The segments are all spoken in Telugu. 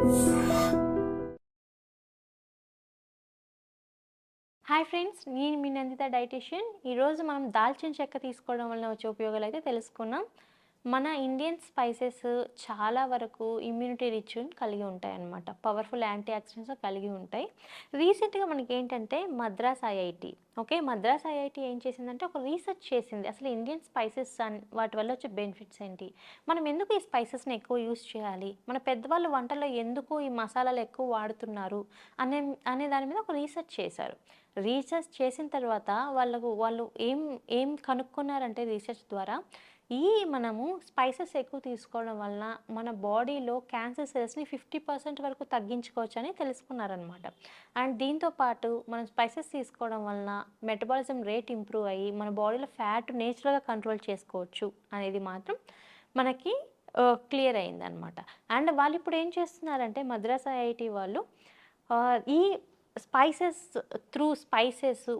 హాయ్ ఫ్రెండ్స్, నేను మీ నందిత డైటీషియన్. ఈరోజు మనం దాల్చిన చెక్క తీసుకోవడం వలన వచ్చే ఉపయోగాలు అయితే తెలుసుకున్నాం. మన ఇండియన్ స్పైసెస్ చాలా వరకు ఇమ్యూనిటీ రిచ్ కలిగి ఉంటాయి అన్నమాట. పవర్ఫుల్ యాంటీ ఆక్సిడెంట్స్ కలిగి ఉంటాయి. రీసెంట్గా మనకి ఏంటంటే మద్రాస్ ఐఐటి మద్రాస్ ఐఐటి ఏం చేసిందంటే ఒక రీసెర్చ్ చేసింది. అసలు ఇండియన్ స్పైసెస్ వాటి వల్ల వచ్చే బెనిఫిట్స్ ఏంటి, మనం ఎందుకు ఈ స్పైసెస్ని ఎక్కువ యూస్ చేయాలి, మన పెద్దవాళ్ళు వంటల్లో ఎందుకు ఈ మసాలాలు ఎక్కువ వాడుతున్నారు అనే అనే దాని మీద ఒక రీసెర్చ్ చేశారు. రీసెర్చ్ చేసిన తర్వాత వాళ్ళు ఏం ఏం కనుక్కున్నారంటే రీసెర్చ్ ద్వారా మనము స్పైసెస్ ఎక్కువ తీసుకోవడం వలన మన బాడీలో క్యాన్సర్ సెల్స్ని 50% వరకు తగ్గించుకోవచ్చు అని తెలుసుకున్నారనమాట. అండ్ దీంతో పాటు మనం స్పైసెస్ తీసుకోవడం వలన మెటబాలిజం రేట్ ఇంప్రూవ్ అయ్యి మన బాడీలో ఫ్యాట్ నేచురల్గా కంట్రోల్ చేసుకోవచ్చు అనేది మాత్రం మనకి క్లియర్ అయిందనమాట. అండ్ వాళ్ళు ఇప్పుడు ఏం చేస్తున్నారంటే మద్రాస్ ఐఐటి వాళ్ళు ఈ స్పైసెస్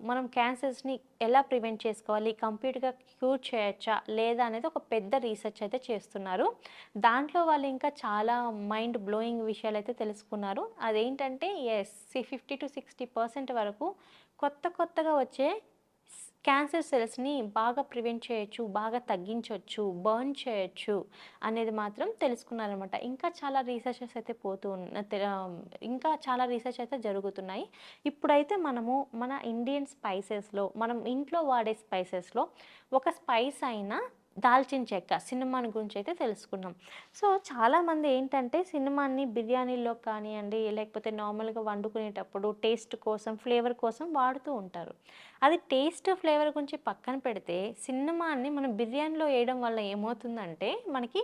మనం క్యాన్సర్స్ని ఎలా ప్రివెంట్ చేసుకోవాలి, కంప్లీట్గా క్యూర్ చేయొచ్చా లేదా అనేది ఒక పెద్ద రీసెర్చ్ అయితే చేస్తున్నారు. దాంట్లో వాళ్ళు ఇంకా చాలా మైండ్ బ్లోయింగ్ విషయాలు అయితే తెలుసుకున్నారు. అదేంటంటే 50-60% వరకు కొత్తగా వచ్చే క్యాన్సర్ సెల్స్ని బాగా ప్రివెంట్ చేయొచ్చు, బాగా తగ్గించవచ్చు, బర్న్ చేయొచ్చు అనేది మాత్రం తెలుసుకున్నారనమాట. ఇంకా చాలా రీసెర్చెస్ అయితే ఇంకా చాలా రీసెర్చ్ అయితే జరుగుతున్నాయి. ఇప్పుడైతే మనము మన ఇండియన్ స్పైసెస్లో, మనం ఇంట్లో వాడే స్పైసెస్లో ఒక స్పైస్ అయినా దాల్చిన చెక్క సిన్నమాన్ గురించి అయితే తెలుసుకున్నాం. సో చాలామంది ఏంటంటే సిన్నమాన్ని బిర్యానీలో కానివ్వండి, లేకపోతే నార్మల్గా వండుకునేటప్పుడు టేస్ట్ కోసం, ఫ్లేవర్ కోసం వాడుతూ ఉంటారు. అది టేస్ట్ ఫ్లేవర్ గురించి పక్కన పెడితే సిన్నమాన్ని మనం బిర్యానీలో వేయడం వల్ల ఏమవుతుందంటే మనకి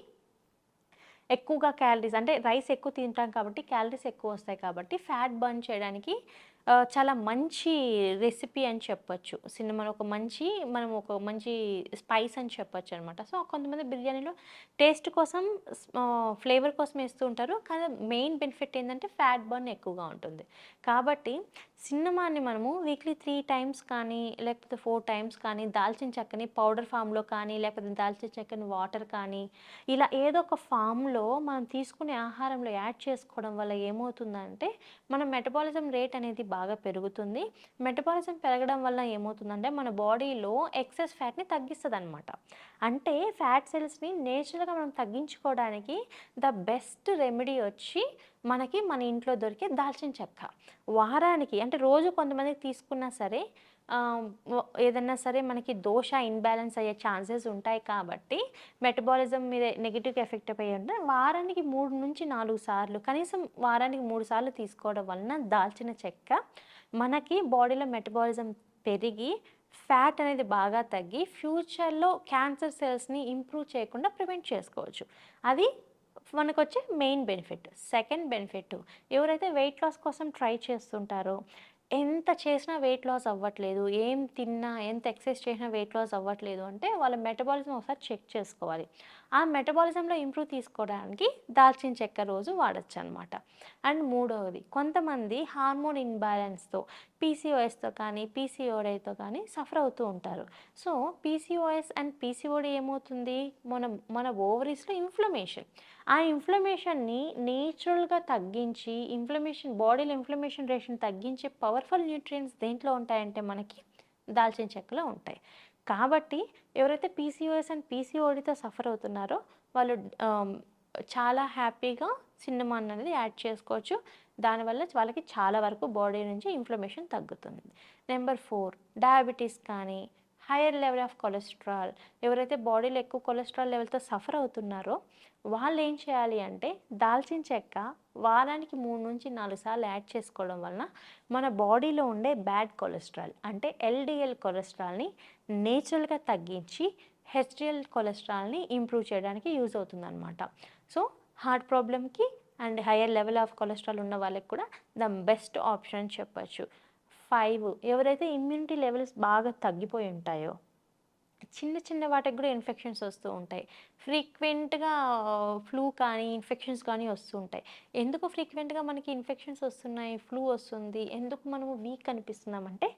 ఎక్కువగా క్యాలరీస్, అంటే రైస్ ఎక్కువ తింటాం కాబట్టి క్యాలరీస్ ఎక్కువ వస్తాయి కాబట్టి ఫ్యాట్ బర్న్ చేయడానికి చాలా మంచి రెసిపీ అని చెప్పొచ్చు. సిన్నమన్ మనం ఒక మంచి స్పైస్ అని చెప్పొచ్చు అనమాట. సో కొంతమంది బిర్యానీలో టేస్ట్ కోసం, ఫ్లేవర్ కోసం వేస్తూ ఉంటారు. కానీ మెయిన్ బెనిఫిట్ ఏంటంటే ఫ్యాట్ బర్న్ ఎక్కువగా ఉంటుంది. కాబట్టి సిన్నమాన్ని మనము వీక్లీ 3 టైమ్స్ కానీ లేకపోతే 4 టైమ్స్ కానీ దాల్చిన చెక్కని పౌడర్ ఫామ్లో కానీ లేకపోతే దాల్చిన చెక్కని వాటర్ కానీ ఇలా ఏదో ఒక ఫామ్లో మనం తీసుకునే ఆహారంలో యాడ్ చేసుకోవడం వల్ల ఏమవుతుందంటే మన మెటబాలిజం రేట్ అనేది బాగా పెరుగుతుంది. మెటబాలిజం పెరగడం వల్ల ఏమవుతుందంటే మన బాడీలో ఎక్సెస్ ఫ్యాట్ని తగ్గిస్తుంది అనమాట. అంటే ఫ్యాట్ సెల్స్ని నేచురల్గా మనం తగ్గించుకోవడానికి ద బెస్ట్ రెమెడీ వచ్చి మనకి మన ఇంట్లో దొరికే దాల్చిన చెక్క. వారానికి అంటే రోజు కొంతమందికి తీసుకున్నా సరే ఏదన్నా సరే మనకి దోష ఇన్బ్యాలెన్స్ అయ్యే ఛాన్సెస్ ఉంటాయి కాబట్టి మెటబాలిజం మీద నెగిటివ్గా ఎఫెక్ట్ అయ్యి ఉంటే వారానికి 3-4 సార్లు, కనీసం వారానికి 3 సార్లు తీసుకోవడం వలన దాల్చిన చెక్క మనకి బాడీలో మెటబాలిజం పెరిగి ఫ్యాట్ అనేది బాగా తగ్గి ఫ్యూచర్లో క్యాన్సర్ సెల్స్ని ఇంప్రూవ్ చేయకుండా ప్రివెంట్ చేసుకోవచ్చు. అది మనకు వచ్చే మెయిన్ బెనిఫిట్. సెకండ్ బెనిఫిట్, ఎవరైతే వెయిట్ లాస్ కోసం ట్రై చేస్తుంటారో, ఎంత చేసినా వెయిట్ లాస్ అవ్వట్లేదు, ఏం తిన్నా ఎంత ఎక్సర్సైజ్ చేసినా వెయిట్ లాస్ అవ్వట్లేదు అంటే వాళ్ళ మెటబాలిజం ఒకసారి చెక్ చేసుకోవాలి. ఆ మెటబాలిజంలో ఇంప్రూవ్ తీసుకోవడానికి దాల్చిన చెక్క రోజు వాడచ్చు అనమాట. అండ్ మూడవది, కొంతమంది హార్మోన్ ఇన్బ్యాలెన్స్తో పీసీఓఎస్తో కానీ పీసీఓడీతో కానీ సఫర్ అవుతూ ఉంటారు. సో పీసీఓఎస్ అండ్ పీసీఓడీ ఏమవుతుంది, మన ఓవరీస్లో ఆ ఇన్ఫ్లమేషన్ని నేచురల్గా తగ్గించి బాడీలో ఇన్ఫ్లమేషన్ రేషన్ తగ్గించే పవర్ఫుల్ న్యూట్రియంట్స్ దేంట్లో ఉంటాయంటే మనకి దాల్చిన చెక్కలో ఉంటాయి. కాబట్టి ఎవరైతే పీసీఓఎస్ అండ్ పీసీఓడితో సఫర్ అవుతున్నారో వాళ్ళు చాలా హ్యాపీగా సిన్నమాన్ అనేది యాడ్ చేసుకోవచ్చు. దానివల్ల వాళ్ళకి చాలా వరకు బాడీ నుంచి ఇన్ఫ్లమేషన్ తగ్గుతుంది. నెంబర్ 4, డయాబెటీస్ కానీ హైయర్ లెవెల్ ఆఫ్ కొలెస్ట్రాల్, ఎవరైతే బాడీలో ఎక్కువ కొలెస్ట్రాల్ లెవెల్తో సఫర్ అవుతున్నారో వాళ్ళు ఏం చేయాలి అంటే దాల్చిన చెక్క వారానికి 3-4 సార్లు యాడ్ చేసుకోవడం వలన మన బాడీలో ఉండే బ్యాడ్ కొలెస్ట్రాల్ అంటే ఎల్డిఎల్ కొలెస్ట్రాల్ని నేచురల్గా తగ్గించి హెచ్డిఎల్ కొలెస్ట్రాల్ని ఇంప్రూవ్ చేయడానికి యూజ్ అవుతుందన్నమాట. సో హార్ట్ ప్రాబ్లమ్కి and higher level of cholesterol ఉన్న వాళ్ళకి కూడా ద బెస్ట్ ఆప్షన్ అని చెప్పచ్చు. 5, ఎవరైతే ఇమ్యూనిటీ లెవెల్స్ బాగా తగ్గిపోయి ఉంటాయో, చిన్న వాటికి కూడా ఇన్ఫెక్షన్స్ వస్తూ ఉంటాయి. ఫ్రీక్వెంట్గా ఫ్లూ కానీ ఇన్ఫెక్షన్స్ కానీ వస్తూ ఉంటాయి. ఎందుకు ఫ్రీక్వెంట్గా మనకి ఇన్ఫెక్షన్స్ వస్తున్నాయి, ఫ్లూ వస్తుంది, ఎందుకు మనము వీక్ అనిపిస్తున్నామంటే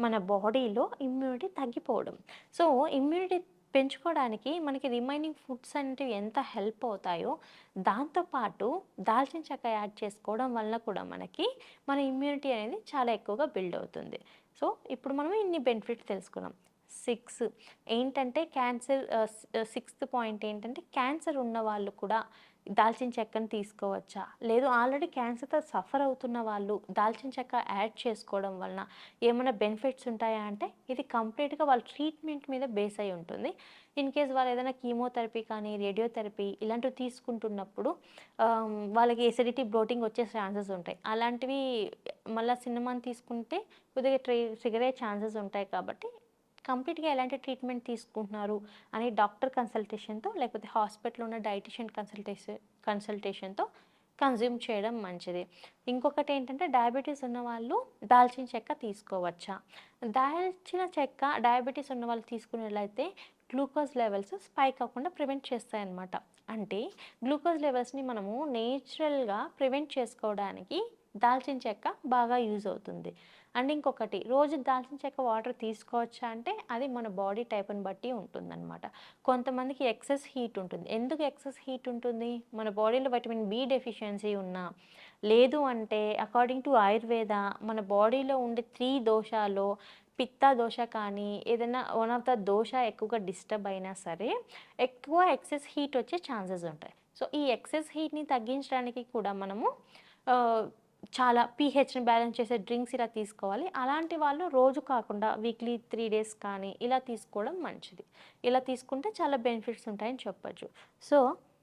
మన బాడీలో ఇమ్యూనిటీ తగ్గిపోవడం. సో ఇమ్యూనిటీ పెంచుకోవడానికి మనకి రిమైనింగ్ ఫుడ్స్ అనేటివి ఎంత హెల్ప్ అవుతాయో, దాంతో పాటు దాల్చిన చెక్క యాడ్ చేసుకోవడం వల్ల కూడా మనకి మన ఇమ్యూనిటీ అనేది చాలా ఎక్కువగా బిల్డ్ అవుతుంది. సో, ఇప్పుడు మనం ఇన్ని బెనిఫిట్స్ తెలుసుకున్నాం. 6 ఏంటంటే సిక్స్త్ పాయింట్ ఏంటంటే క్యాన్సర్ ఉన్న వాళ్ళు కూడా దాల్చిన చెక్కను తీసుకోవచ్చా? లేదు ఆల్రెడీ క్యాన్సర్‌తో సఫర్ అవుతున్న వాళ్ళు దాల్చిన చెక్క యాడ్ చేసుకోవడం వలన ఏమైనా బెనిఫిట్స్ ఉంటాయా అంటే, ఇది కంప్లీట్‌గా వాళ్ళ ట్రీట్మెంట్ మీద బేస్ అయ్యి ఉంటుంది. ఇన్ కేస్ వాళ్ళు ఏదైనా కీమోథెరపీ కానీ, రేడియోథెరపీ ఇలాంటివి తీసుకుంటున్నప్పుడు వాళ్ళకి ఎసిడిటీ, బ్లోటింగ్ వచ్చే ఛాన్సెస్ ఉంటాయి. అలాంటివి మళ్ళా సినిమాని తీసుకుంటే కొద్దిగా ట్రిగర్ అయ్యే ఛాన్సెస్ ఉంటాయి కాబట్టి కంప్లీట్‌గా ఎలాంటి ట్రీట్మెంట్ తీసుకుంటున్నారు అని డాక్టర్ కన్సల్టేషన్‌తో లేకపోతే హాస్పిటల్‌లో ఉన్న డైటీషియన్ కన్సల్టేషన్‌తో కన్జ్యూమ్ చేయడం మంచిది. ఇంకొకటేంటంటే డయాబెటీస్ ఉన్నవాళ్ళు దాల్చిన చెక్క తీసుకోవచ్చా? దాల్చిన చెక్క డయాబెటీస్ ఉన్నవాళ్ళు తీసుకున్నట్లయితే గ్లూకోజ్ లెవెల్స్ స్పైక్ అవ్వకుండా ప్రివెంట్ చేస్తాయన్నమాట. అంటే గ్లూకోజ్ లెవెల్స్‌ని మనము నేచురల్‌గా ప్రివెంట్ చేసుకోవడానికి దాల్చిన చెక్క బాగా యూజ్ అవుతుంది. అండ్ ఇంకొకటి రోజు దాల్చిన చెక్క వాటర్ తీసుకోవచ్చా అంటే అది మన బాడీ టైప్‌ని బట్టి ఉంటుందన్నమాట. కొంతమందికి ఎక్సెస్ హీట్ ఉంటుంది. ఎందుకు ఎక్సెస్ హీట్ ఉంటుంది? మన బాడీలో విటమిన్ బి డెఫిషియన్సీ ఉన్నా, లేదు అంటే అకార్డింగ్ టు ఆయుర్వేద మన బాడీలో ఉండే 3 దోషాల్లో పిత్త దోష కానీ, ఏదైనా వన్ ఆఫ్ ద దోష ఎక్కువగా డిస్టర్బ్ అయినా సరే, ఎక్కువ ఎక్సెస్ హీట్ వచ్చే ఛాన్సెస్ ఉంటాయి. సో, ఈ ఎక్సెస్ హీట్‌ని తగ్గించడానికి కూడా మనము ఆహ్, చాలా పీహెచ్‌ని బ్యాలెన్స్ చేసే డ్రింక్స్ ఇలా తీసుకోవాలి. అలాంటి వాళ్ళు రోజు కాకుండా వీక్లీ 3 డేస్ కానీ ఇలా తీసుకోవడం మంచిది. ఇలా తీసుకుంటే చాలా బెనిఫిట్స్ ఉంటాయని చెప్పొచ్చు. సో,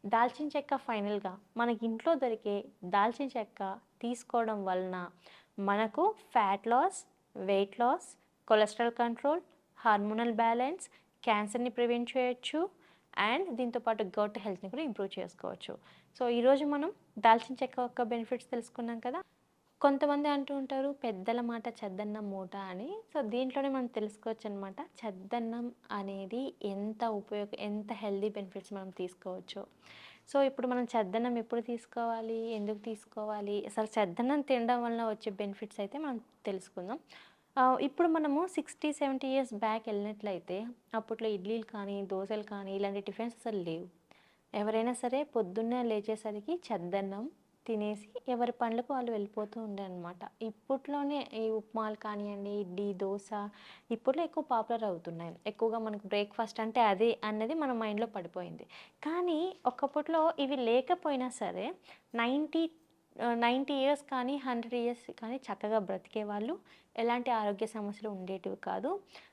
దాల్చిన చెక్క ఫైనల్‌గా మనకి ఇంట్లో దొరికే దాల్చిన చెక్క తీసుకోవడం వలన మనకు fat loss, weight loss, cholesterol control, hormonal balance, క్యాన్సర్‌ని ప్రివెంట్ చేయొచ్చు. అండ్ దీంతో పాటు గట్ హెల్త్‌ని కూడా ఇంప్రూవ్ చేసుకోవచ్చు. సో, ఈరోజు మనం దాల్చిన చెక్క యొక్క బెనిఫిట్స్ తెలుసుకున్నాం కదా! కొంతమంది అంటూ ఉంటారు పెద్దల మాట చెద్దన్నం మూట అని. సో, దీంట్లోనే మనం తెలుసుకోవచ్చనమాట. చెద్దన్నం అనేది ఎంత హెల్తీ బెనిఫిట్స్ మనం తీసుకోవచ్చో. సో, ఇప్పుడు మనం చెద్దన్నం ఎప్పుడు తీసుకోవాలి? ఎందుకు తీసుకోవాలి? అసలు చెద్దన్నం తినడం వలన వచ్చే బెనిఫిట్స్ అయితే మనం తెలుసుకుందాం. ఇప్పుడు మనము 60, 70 ఇయర్స్ బ్యాక్ ఎళ్ళినట్లయితే అప్పట్లో ఇడ్లీలు కానీ, దోసలు కానీ ఇలాంటి టిఫిన్స్ అసలు లేవు. ఎవరైనా సరే పొద్దున్నే లేచేసరికి చెద్దన్నం తినేసి ఎవరి పనులకు వాళ్ళు వెళ్ళిపోతూ ఉండేనమాట. ఇప్పట్లోనే ఈ ఉప్మాలు కానియండి, ఇడ్లీ, దోస ఇప్పట్లో ఎక్కువ పాపులర్ అవుతున్నాయి. ఎక్కువగా మనకు బ్రేక్‌ఫాస్ట్ అంటే అదే అన్నది మన మైండ్‌లో పడిపోయింది. కానీ ఒకప్పట్లో ఇవి లేకపోయినా సరే 90 90 ఇయర్స్ కానీ, 100 ఇయర్స్ కానీ చక్కగా బ్రతికేవాళ్ళు. ఎలాంటి ఆరోగ్య సమస్యలు ఉండేటివి కాదు.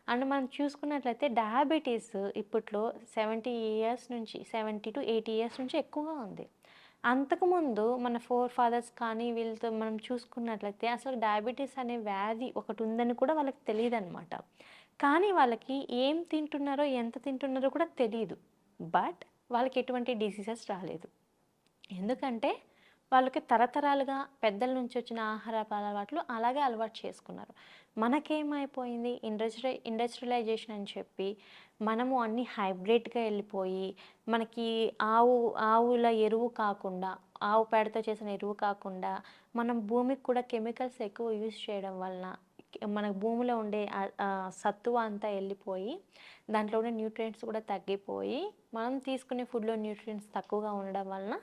అండ్ మనం చూసుకున్నట్లయితే డయాబెటీస్ ఇప్పట్లో 70 ఇయర్స్ నుంచి 70-80 ఇయర్స్ నుంచి ఎక్కువగా ఉంది. అంతకుముందు మన ఫోర్ ఫాదర్స్ కానీ వీళ్ళతో మనం చూసుకున్నట్లయితే అసలు డయాబెటీస్ అనే వ్యాధి ఒకటి ఉందని కూడా వాళ్ళకి తెలీదనమాట. కానీ వాళ్ళకి ఏం తింటున్నారో, ఎంత తింటున్నారో కూడా తెలీదు. బట్ వాళ్ళకి ఎటువంటి డిసీజెస్ రాలేదు. ఎందుకంటే వాళ్ళకి తరతరాలుగా పెద్దల నుంచి వచ్చిన ఆహారపు అలవాట్లు అలాగే అలవాటు చేసుకున్నారు. మనకేమైపోయింది ఇండస్ట్రియలైజేషన్ అని చెప్పి మనము అన్నీ హైబ్రిడ్‌గా వెళ్ళిపోయి మనకి ఆవుల ఎరువు కాకుండా, ఆవు పేడతో చేసిన ఎరువు కాకుండా మనం భూమికి కూడా కెమికల్స్ ఎక్కువ యూజ్ చేయడం వలన మన భూమిలో ఉండే సత్తువ అంతా వెళ్ళిపోయి దాంట్లో ఉండే న్యూట్రియంట్స్ కూడా తగ్గిపోయి మనం తీసుకునే ఫుడ్‌లో న్యూట్రియంట్స్ తక్కువగా ఉండడం వలన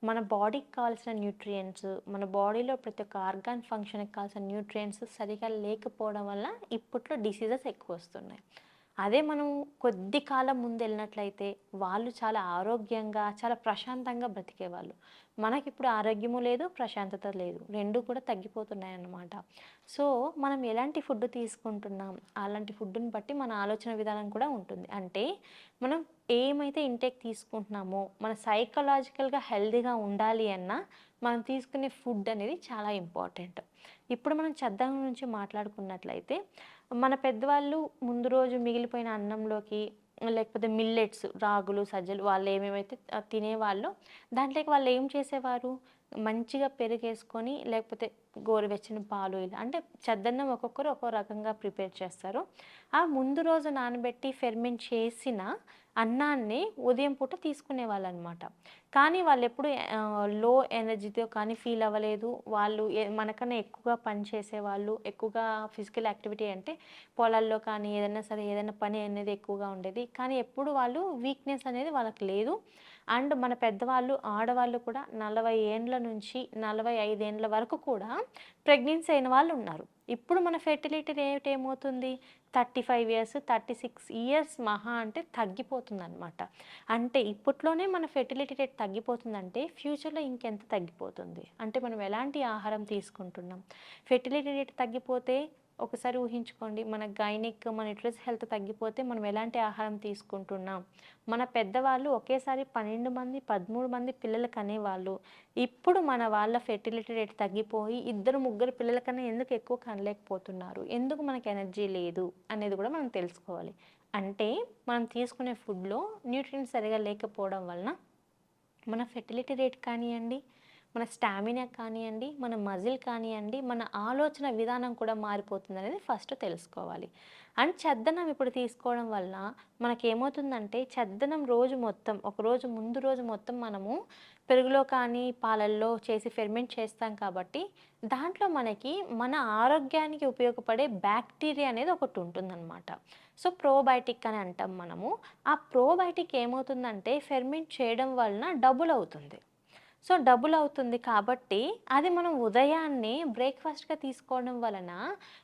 మన బాడీకి కావాల్సిన న్యూట్రియంట్స్, మన బాడీలో ప్రతి ఒక్క ఆర్గాన్ ఫంక్షన్‌కి కావాల్సిన న్యూట్రియంట్స్ సరిగ్గా లేకపోవడం వల్ల ఇప్పట్లో డిసీజెస్ ఎక్కువొస్తున్నాయి. అదే మనం కొద్ది కాలం ముందెళ్ళినట్లయితే వాళ్ళు చాలా ఆరోగ్యంగా, చాలా ప్రశాంతంగా బ్రతికేవాళ్ళు. మనకిప్పుడు ఆరోగ్యము లేదు, ప్రశాంతత లేదు. 2 కూడా తగ్గిపోతున్నాయన్నమాట. సో, మనం ఎలాంటి ఫుడ్ తీసుకుంటున్నాం, అలాంటి ఫుడ్‌ని బట్టి మన ఆలోచన విధానం కూడా ఉంటుంది. అంటే మనం ఏమైతే ఇంటేక్ తీసుకుంటున్నామో, మన సైకలాజికల్‌గా హెల్తీగా ఉండాలి అన్నా, మనం తీసుకునే ఫుడ్ అనేది చాలా ఇంపార్టెంట్. ఇప్పుడు మనం చెద్దన్నం నుంచి మాట్లాడుకున్నట్లయితే, మన పెద్దవాళ్ళు ముందు రోజు మిగిలిపోయిన అన్నంలోకి లేకపోతే మిల్లెట్స్ రాగులు, సజ్జలు వాళ్ళు ఏమేమైతే తినేవాళ్ళో దాంట్లోకి వాళ్ళు ఏం చేసేవారు? మంచిగా పెరుగేసుకొని లేకపోతే గోరువెచ్చని పాలు ఇలా అంటే చద్దన్నం ఒక్కొక్కరు ఒక్కో రకంగా ప్రిపేర్ చేస్తారు. ఆ ముందు రోజు నానబెట్టి ఫెర్మెంట్ చేసిన అన్నాన్ని ఉదయం పూట తీసుకునేవాళ్ళనమాట. కానీ వాళ్ళెప్పుడు లో ఎనర్జీతో కానీ ఫీల్ అవ్వలేదు. వాళ్ళు మనకన్నా ఎక్కువగా పని చేసేవాళ్ళు, ఎక్కువగా ఫిజికల్ యాక్టివిటీ అంటే పొలాల్లో కానీ ఏదైనా సరే ఏదైనా పని అనేది ఎక్కువగా ఉండేది. కానీ ఎప్పుడు వాళ్ళు వీక్‌నెస్ అనేది వాళ్ళకి లేదు. అండ్ మన పెద్దవాళ్ళు, ఆడవాళ్ళు కూడా 40 ఏండ్ల నుంచి 45 ఏండ్ల వరకు కూడా ప్రెగ్నెన్సీ అయిన వాళ్ళున్నారు. ఇప్పుడు మన ఫెర్టిలిటీ రేట్ ఏమవుతుంది? 35 ఇయర్స్, 36 ఇయర్స్ మహా అంటే తగ్గిపోతుందనమాట. అంటే ఇప్పట్లోనే మన ఫెర్టిలిటీ రేట్ తగ్గిపోతుందంటే ఫ్యూచర్‌లో ఇంకెంత తగ్గిపోతుంది? అంటే మనం ఎలాంటి ఆహారం తీసుకుంటున్నాం? ఫెర్టిలిటీ రేట్ తగ్గిపోతే ఒకసారి ఊహించుకోండి. మన గైనిక్, మన యూటరస్ హెల్త్ తగ్గిపోతే మనం ఎలాంటి ఆహారం తీసుకుంటున్నాం? మన పెద్దవాళ్ళు ఒకేసారి 12 మంది, 13 మంది పిల్లలు కనేవాళ్ళు. ఇప్పుడు మన వాళ్ళ ఫెర్టిలిటీ రేట్ తగ్గిపోయి ఇద్దరు, ముగ్గురు పిల్లల కన్నా ఎందుకు ఎక్కువ కనలేకపోతున్నారు? ఎందుకు మనకు ఎనర్జీ లేదు? అనేది కూడా మనం తెలుసుకోవాలి. అంటే మనం తీసుకునే ఫుడ్‌లో న్యూట్రియంట్స్ సరిగ్గా లేకపోవడం వలన మన ఫెర్టిలిటీ రేట్ కానియండి, మన స్టామినా కానియండి, మన మజిల్ కానియండి, మన ఆలోచన విధానం కూడా మారిపోతుందనేది ఫస్ట్ తెలుసుకోవాలి. అండ్ చద్దన్నం ఇప్పుడు తీసుకోవడం వల్ల మనకేమవుతుందంటే చద్దన్నం రోజు మొత్తం, ఒకరోజు ముందు రోజు మొత్తం మనము పెరుగులో కానీ, పాలల్లో చేసి ఫెర్మెంట్ చేస్తాం కాబట్టి, దాంట్లో మనకి మన ఆరోగ్యానికి ఉపయోగపడే బ్యాక్టీరియా అనేది ఒకటుంటుందనమాట. సో, ప్రోబయోటిక్ అని అంటాం మనము. ఆ ప్రోబయోటిక్ ఏమవుతుందంటే ఫెర్మెంట్ చేయడం వలన డబుల్ అవుతుంది. సో, డబుల్ అవుతుంది కాబట్టి అది మనం ఉదయాన్నే బ్రేక్‌ఫాస్ట్‌గా తీసుకోవడం వలన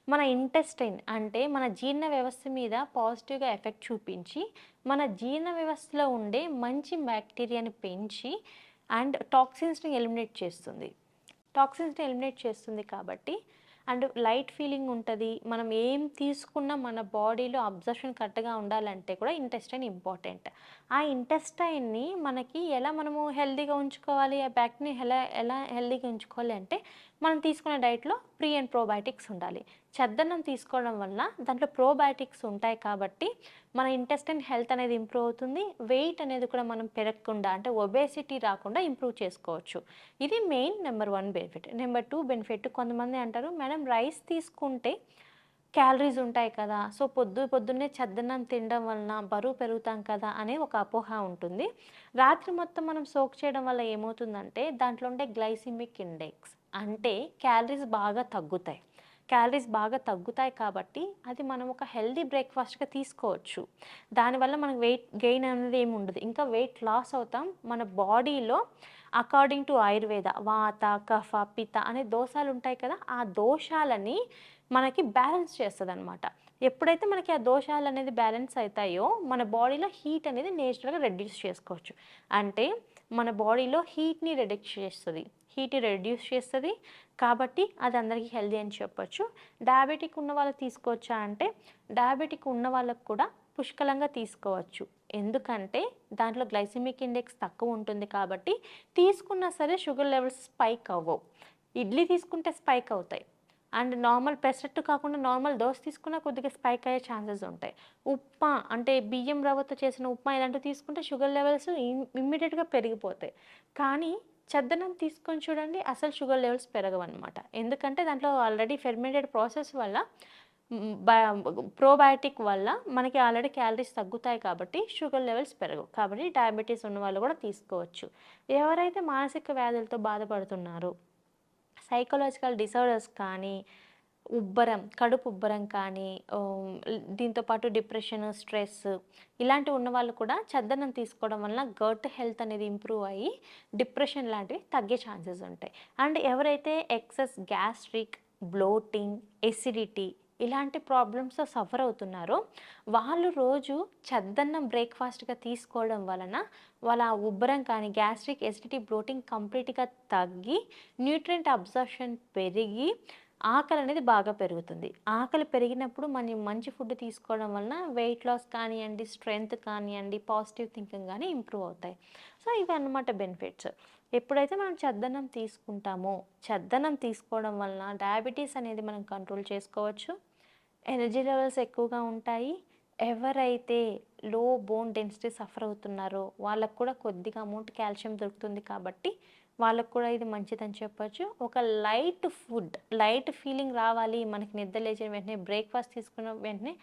మన ఇంటెస్టైన్ అంటే మన జీర్ణ వ్యవస్థ మీద పాజిటివ్‌గా ఎఫెక్ట్ చూపించి, మన జీర్ణ వ్యవస్థలో ఉండే మంచి బ్యాక్టీరియాని పెంచి అండ్ టాక్సిన్స్‌ని ఎలిమినేట్ చేస్తుంది. టాక్సిన్స్‌ని ఎలిమినేట్ చేస్తుంది కాబట్టి అండ్ లైట్ ఫీలింగ్ ఉంటది. మనం ఏం తీసుకున్నా మన బాడీలో అబ్జర్ప్షన్ కరెక్ట్‌గా ఉండాలంటే కూడా ఇంటెస్టైన్ ఇంపార్టెంట్. ఆ ఇంటెస్టైన్‌ని మనకి ఎలా మనము హెల్తీగా ఉంచుకోవాలి? ఆ బ్యాక్టీరియాని ఎలా ఎలా హెల్తీగా ఉంచుకోవాలి అంటే మనం తీసుకునే డైట్‌లో ప్రీ అండ్ ప్రోబయోటిక్స్ ఉండాలి. చద్దన్నం తీసుకోవడం వల్ల దాంట్లో ప్రోబయోటిక్స్ ఉంటాయి కాబట్టి మన ఇంటెస్టైన్ హెల్త్ అనేది ఇంప్రూవ్ అవుతుంది. వెయిట్ అనేది కూడా మనం పెరగకుండా అంటే ఒబేసిటీ రాకుండా ఇంప్రూవ్ చేసుకోవచ్చు. ఇది main number 1 benefit. Number 2 benefit కొంతమంది అంటారు, మేడం రైస్ తీసుకుంటే క్యాలరీస్ ఉంటాయి కదా! సో, పొద్దున్నే చద్దన్నం తినడం వలన బరువు పెరుగుతాం కదా! అనే ఒక అపోహ ఉంటుంది. రాత్రి మొత్తం మనం సోక్ చేయడం వల్ల ఏమవుతుందంటే దాంట్లో ఉండే గ్లైసిమిక్ ఇండెక్స్ అంటే క్యాలరీస్ బాగా తగ్గుతాయి. క్యాలరీస్ బాగా తగ్గుతాయి కాబట్టి అది మనం ఒక హెల్తీ బ్రేక్‌ఫాస్ట్‌గా తీసుకోవచ్చు. దానివల్ల మనకు వెయిట్ గెయిన్ అనేది ఏమి ఉండదు. ఇంకా వెయిట్ లాస్ అవుతాం. మన బాడీలో అకార్డింగ్ టు ఆయుర్వేద వాత, కఫ, పిత్త అనే దోషాలు ఉంటాయి కదా! ఆ దోషాలని మనకి బ్యాలెన్స్ చేస్తదనమాట. ఎప్పుడైతే మనకి ఆ దోషాలనేది బ్యాలెన్స్ అయితాయో, మన బాడీలో హీట్ అనేది నేచురల్‌గా రెడ్యూస్ చేసుకోవచ్చు. అంటే మన బాడీలో హీట్‌ని రిడక్ట్ చేస్తది. హీట్‌ని రెడ్యూస్ చేస్తది. కాబట్టి అది అందరికీ హెల్తీ అని చెప్పొచ్చు. డయాబెటిక్ ఉన్న వాళ్ళకి తీసుకోవచ్చా అంటే, డయాబెటిక్ ఉన్న వాళ్ళకి కూడా పుష్కలంగా తీసుకోవచ్చు. ఎందుకంటే దాంట్లో గ్లైసెమిక్ ఇండెక్స్ తక్కువ ఉంటుంది కాబట్టి, తీసుకున్నా సరే షుగర్ లెవెల్స్ స్పైక్ అవ్వవు. ఇడ్లీ తీసుకుంటే స్పైక్ అవుతాయి. అండ్ నార్మల్ పెసరట్టు కాకుండా నార్మల్ దోస తీసుకున్నా కొద్దిగా స్పైక్ అయ్యే ఛాన్సెస్ ఉంటాయి. ఉప్మా అంటే బియ్యం రవ్వతో చేసిన ఉప్మా ఇలాంటివి తీసుకుంటే షుగర్ లెవెల్స్ ఇమ్మీడియేట్‌గా పెరిగిపోతాయి. కానీ చద్దన్నం తీసుకొని చూడండి అసలు షుగర్ లెవెల్స్ పెరగవనమాట. ఎందుకంటే దాంట్లో ఆల్రెడీ ఫెర్మెంటెడ్ ప్రాసెస్ వల్ల హ్మ్, బ ప్రోబయోటిక్ వల్ల మనకి ఆల్రెడీ క్యాలరీస్ తగ్గుతాయి కాబట్టి షుగర్ లెవెల్స్ పెరగవు. కాబట్టి డయాబెటిస్ ఉన్నవాళ్ళు కూడా తీసుకోవచ్చు. ఎవరైతే మానసిక వ్యాధులతో బాధపడుతున్నారో సైకలాజికల్ డిసార్డర్స్ కానీ, కడుపు ఉబ్బరం కానీ, దీంతో పాటు డిప్రెషన్, స్ట్రెస్ ఇలాంటివి ఉన్నవాళ్ళు కూడా చద్దన్నం తీసుకోవడం వలన గట్ హెల్త్ అనేది ఇంప్రూవ్ అయ్యి, డిప్రెషన్ లాంటివి తగ్గే ఛాన్సెస్ ఉంటాయి. అండ్ ఎవరైతే ఎక్సెస్ గ్యాస్ట్రిక్, బ్లోటింగ్, ఎసిడిటీ ఇలాంటి ప్రాబ్లమ్స్‌తో సఫర్ అవుతున్నారో, వాళ్ళు రోజు చద్దన్నం బ్రేక్‌ఫాస్ట్‌గా తీసుకోవడం వలన వాళ్ళ ఆ ఉబ్బరం కానీ, గ్యాస్ట్రిక్, ఎసిడిటీ, బ్లోటింగ్ కంప్లీట్‌గా తగ్గి, న్యూట్రియంట్ అబ్జార్ప్షన్ పెరిగి, ఆకలి అనేది బాగా పెరుగుతుంది. ఆకలి పెరిగినప్పుడు మనం మంచి ఫుడ్ తీసుకోవడం వలన వెయిట్ లాస్ కానియండి, స్ట్రెంగ్త్ కానియండి, పాజిటివ్ థింకింగ్ గాని ఇంప్రూవ్ అవుతాయి. సో, ఇవన్నమాట బెనిఫిట్స్. ఎప్పుడైతే మనం చద్దన్నం తీసుకుంటామో, చద్దన్నం తీసుకోవడం వలన డయాబెటిస్ అనేది మనం కంట్రోల్ చేసుకోవచ్చు. ఎనర్జీ లెవెల్స్ ఎక్కువగా ఉంటాయి. ఎవరైతే లో బోన్ డెన్సిటీ సఫర్ అవుతున్నారో వాళ్ళకి కూడా కొద్దిగా అమౌంట్ కాల్షియం దొరుకుతుంది కాబట్టి వాళ్ళకు కూడా ఇది మంచిదని చెప్పొచ్చు. ఒక లైట్ ఫుడ్, లైట్ ఫీలింగ్ రావాలి మనకి, నిద్ర లేచిన వెంటనే బ్రేక్ఫాస్ట్ తీసుకున్న వెంటనే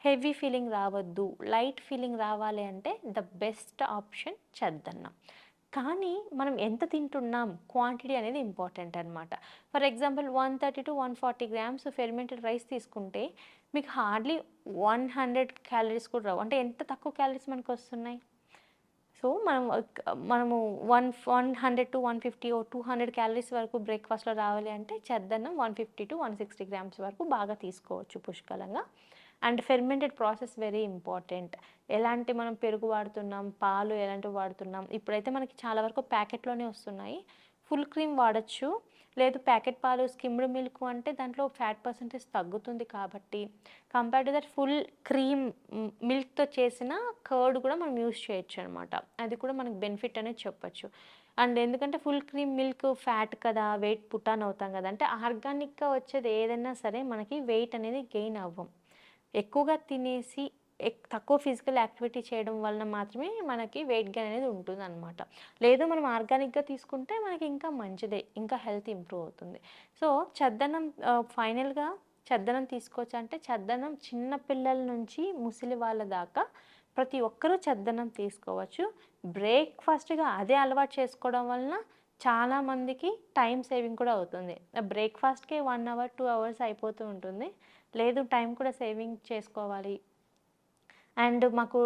హెవీ ఫీలింగ్ రావద్దు, లైట్ ఫీలింగ్ రావాలి అంటే ద బెస్ట్ ఆప్షన్ చద్దన్నం. కానీ మనం ఎంత తింటున్నాం, క్వాంటిటీ అనేది ఇంపార్టెంట్ అనమాట. For example 130 to 140 grams fermented rice తీసుకుంటే మీకు హార్డ్లీ 100 క్యాలరీస్ కూడా రావు. అంటే ఎంత తక్కువ క్యాలరీస్ మనకు వస్తున్నాయి. సో మనము 100 to 150 ఓ 200 క్యాలరీస్ వరకు బ్రేక్ఫాస్ట్లో రావాలి అంటే చద్దన్నం 150 to 160 గ్రామ్స్ వరకు బాగా తీసుకోవచ్చు పుష్కలంగా. And fermented process very important. ఎలాంటి మనం పెరుగు వాడుతున్నాం, పాలు ఎలాంటివి వాడుతున్నాం, ఇప్పుడైతే మనకి చాలా వరకు ప్యాకెట్లోనే వస్తున్నాయి. ఫుల్ క్రీమ్ వాడచ్చు, లేదు ప్యాకెట్ పాలు, స్కిమ్డ్ మిల్క్ అంటే దాంట్లో ఫ్యాట్ పర్సెంటేజ్ తగ్గుతుంది కాబట్టి compare to that full cream మిల్క్తో చేసిన కర్డ్ కూడా మనం యూజ్ చేయొచ్చు అనమాట. అది కూడా మనకు బెనిఫిట్ అనేది చెప్పచ్చు. అండ్ ఎందుకంటే ఫుల్ క్రీమ్ మిల్క్ ఫ్యాట్ కదా, వెయిట్ పుట్టాన్ అవుతాం కదా. అంటే ఆర్గానిక్గా వచ్చేది ఏదైనా సరే మనకి వెయిట్ అనేది గెయిన్ అవ్వం. ఎక్కువగా తినేసి తక్కువ ఫిజికల్ యాక్టివిటీ చేయడం వలన మాత్రమే మనకి వెయిట్ గెయిన్ అనేది ఉంటుందన్నమాట. లేదు మనం ఆర్గానిక్గా తీసుకుంటే మనకి ఇంకా మంచిదే, ఇంకా హెల్త్ ఇంప్రూవ్ అవుతుంది. సో చద్దన్నం ఫైనల్గా చద్దన్నం తీసుకోవచ్చు అంటే చద్దన్నం చిన్న పిల్లల నుంచి ముసలి వాళ్ళ దాకా ప్రతి ఒక్కరూ చద్దన్నం తీసుకోవచ్చు. బ్రేక్ఫాస్ట్గా అదే అలవాటు చేసుకోవడం వలన చాలామందికి టైం సేవింగ్ కూడా అవుతుంది. బ్రేక్ఫాస్ట్కే 1 hour 2 hours అయిపోతూ ఉంటుంది. లేదు టైం కూడా సేవింగ్ చేసుకోవాలి అండ్ మాకు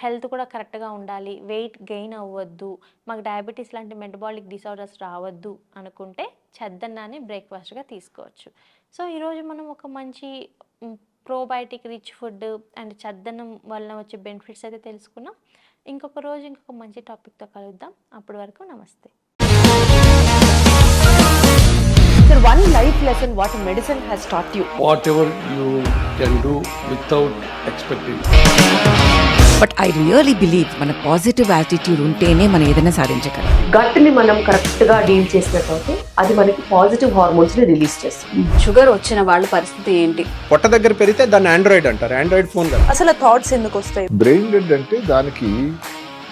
హెల్త్ కూడా కరెక్ట్గా ఉండాలి, వెయిట్ గెయిన్ అవ్వద్దు, మాకు డయాబెటీస్ లాంటి మెటబాలిక్ డిసార్డర్స్ రావద్దు అనుకుంటే చద్దన్నాన్ని బ్రేక్ఫాస్ట్గా తీసుకోవచ్చు. సో ఈరోజు మనం ఒక మంచి ప్రోబయోటిక్ రిచ్ ఫుడ్ అండ్ చద్దన్నం వలన వచ్చే బెనిఫిట్స్ అయితే తెలుసుకున్నాం. ఇంకొక రోజు ఇంకొక మంచి టాపిక్తో కలుద్దాం. అప్పటి వరకు నమస్తే. Sir, one life lesson what medicine has taught you. Whatever you can do without expecting. But I really believe మన పాజిటివ్ యాటిట్యూడ్ ఉంటేనే మనం ఏదైనా సాధించగలం. గట్ని మనం కరెక్ట్గా డీల్ చేసినట్లయితే అది మనకి పాజిటివ్ హార్మోన్స్ని రిలీజ్ చేస్తుంది. షుగర్ వచ్చిన వాళ్ళ పరిస్థితి ఏంటి? పొట్ట దగ్గర పెరిగితే దాన్ని ఆండ్రాయిడ్ అంటారు, ఆండ్రాయిడ్ ఫోన్ కదా. అసలు థాట్స్ ఎందుకు వస్తాయి? బ్రెయిన్ డెడ్ అంటే దానికి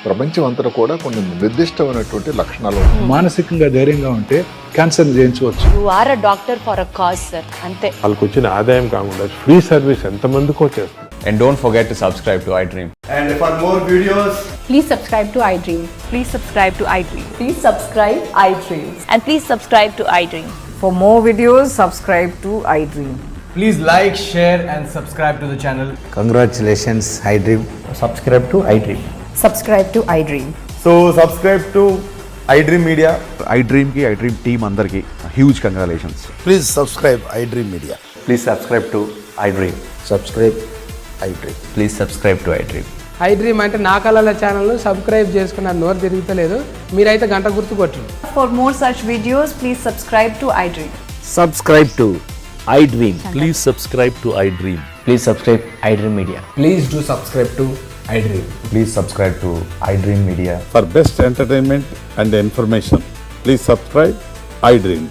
ప్రపంచం అంతా కూడా కొన్ని నిర్దిష్టమైనటువంటి లక్షణాలు ఉంటాయి. మానసికంగా ధైర్యంగా ఉంటే క్యాన్సర్ జయించవచ్చు. You are a doctor for a cause sir, అంతే. వాళ్ళకి వచ్చిన ఆదాయం కాకుండా ఫ్రీ సర్వీస్ ఎంతమందికో చేస్తుంది. And don't forget to subscribe to iDream. And for more videos, Please subscribe to iDream. Please subscribe to iDream. Please subscribe iDream. And please subscribe to iDream. For more videos, subscribe to iDream. please like, share and subscribe to the channel. Congratulations, iDream. Subscribe to iDream. Subscribe to iDream. So subscribe to iDream Media. iDream ki iDream team andarki huge congratulations. Please subscribe iDream Media. Please subscribe to iDream. Subscribe iDream. Please subscribe to iDream. iDream అంటే నా కళల ఛానల్ను సబ్స్క్రైబ్ చేసుకున్న నోరు తిరుగుతలేదు, మీరైతే గంట గుర్తు కొట్టండి. For more such videos, please subscribe to iDream. Subscribe to iDream. Please subscribe to iDream. Please subscribe iDream Media. Please do subscribe to iDream. Please subscribe to iDream Media. For best entertainment and information, please subscribe iDream.